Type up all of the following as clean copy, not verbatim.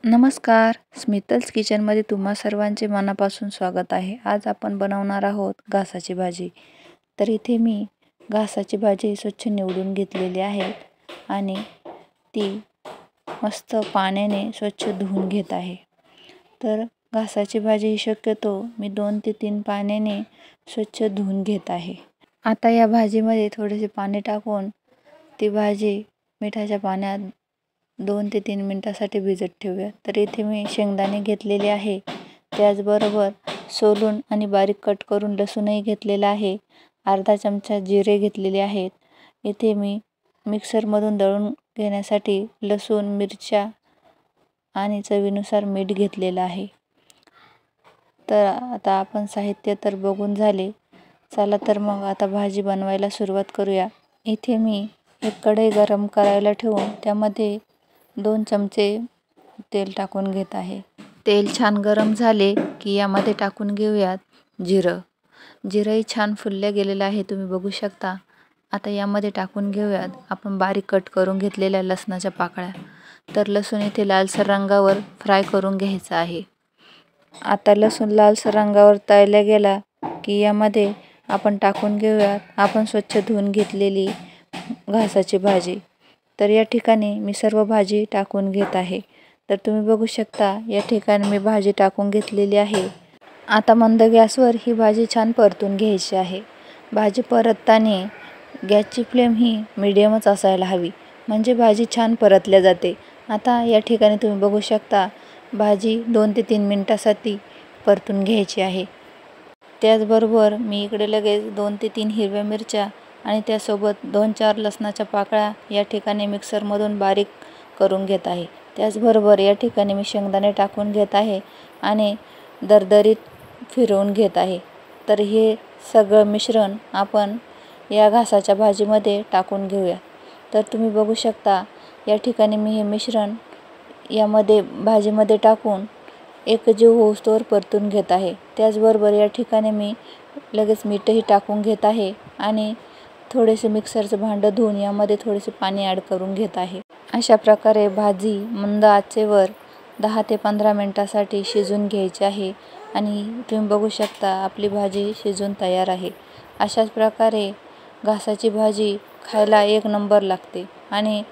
नमस्कार, स्मितल्स किचनमध्ये तुम्हा सर्वांचे मनापासून स्वागत आहे। आज आपण बनवणार आहोत घासाची भाजी। तर इथे मी घासाची भाजी स्वच्छ निवडून घेतलेली आहे आणि ती मस्त पाण्याने स्वच्छ धुवून घेत आहे। तर घासाची भाजी शक्यतो मी 2 ते 3 पाण्याने स्वच्छ धुवून घेत आहे। आता या भाजीमध्ये थोडेसे पाणी टाकून ती भाजी मिठाच्या पाण्यात 2 ते 3 मिनिटांसाठी भिजत ठेवूया। तर इथे मी शेंगदाणे घेतलेले आहे, त्याचबरोबर सोलून आणि बारीक कट करून लसूणही घेतलेला आहे, अर्धा चमचा जिरे घेतलेले आहेत। इथे मी मिक्सरमधून दळून घेण्यासाठी लसूण, मिरच्या आणि चवीनुसार मीठ घेतलेलं आहे। तर आता आपण साहित्य तर बघून झाले, चला तर मग आता भाजी बनवायला सुरुवात करूया। इथे मी एक कढई गरम करायला ठेवून त्यामध्ये 2 चमचे तेल टाकून घेत आहे। तेल छान गरम झाले की यामध्ये टाकून घेऊयात जिरं। जिरंही छान फुलले गेलेलं आहे, तुम्ही बघू शकता। आता यामध्ये टाकून घेऊयात आपण बारीक कट करून घेतलेल्या लसणाच्या पाकळ्या। तर लसूण इथे लालसर रंगावर फ्राय करून घ्यायचा आहे। आता लसूण लालसर रंगावर तळला गेला की यामध्ये आपण टाकून घेऊयात आपण स्वच्छ धुवून घेतलेली घासाची भाजी। तर या ठिकाणी मी सर्व भाजी टाकून घेत आहे। तर तुम्ही बघू शकता या ठिकाणी मी भाजी टाकून घेतलेली आहे। आता मंद गॅसवर ही भाजी छान परतून घ्यायची आहे। भाजी परतताना गॅसची फ्लेम ही मीडियमच असायला हवी, म्हणजे भाजी छान परतल्या जाते। आता या ठिकाणी तुम्ही बघू शकता भाजी 2 ते 3 मिनिटांसाठी परतून घ्यायची आहे। त्याचबरोबर मी इकडे लगेच 2 ते 3 हिरव्या मिरच्या आणि त्यासोबत 2-4 लसणाच्या पाकळ्या या ठिकाणी मिक्सरमधून बारीक करून घेत आहे। त्याचबरोबर या ठिकाणी मी शेंगदाणे टाकून घेत आहे आणि दरदरीत फिरवून घेत आहे। तर हे सगळं मिश्रण आपण या घासाच्या भाजीमध्ये टाकून घेऊया। तर तुम्ही बघू शकता या ठिकाणी मी हे मिश्रण यामध्ये भाजीमध्ये टाकून एकजीव होऊस्तोवर परतून घेत आहे। त्याचबरोबर या ठिकाणी मी लगेच मीठही टाकून घेत आहे आणि थोडेसे मिक्सरचं भांडं धुवून यामध्ये थोडेसे पाणी ॲड करून घेत आहे। अशा प्रकारे भाजी मंद आचेवर 10 ते 15 मिनिटांसाठी शिजून घ्यायची आहे आणि तुम्ही बघू शकता आपली भाजी शिजून तयार आहे। अशाच प्रकारे घासाची भाजी खायला एक नंबर लागते आणि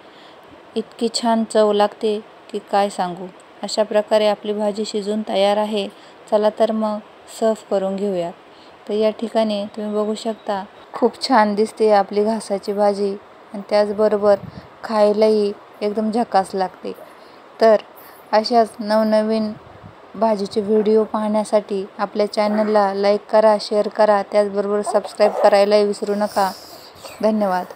इतकी छान चव लागते की काय सांगू। अशा प्रकारे आपली भाजी शिजून तयार आहे। चला तर मग सर्व करून घेऊया। तर या ठिकाणी तुम्ही बघू शकता खूप छान दिसते आपली घासाची भाजी आणि त्याचबरोबर खायलाही एकदम झकास लागते। तर अशाच नवनवीन भाजीचे व्हिडिओ पाहण्यासाठी आपल्या चॅनलला लाईक करा, शेअर करा, त्याचबरोबर सबस्क्राईब करायला विसरू नका। धन्यवाद।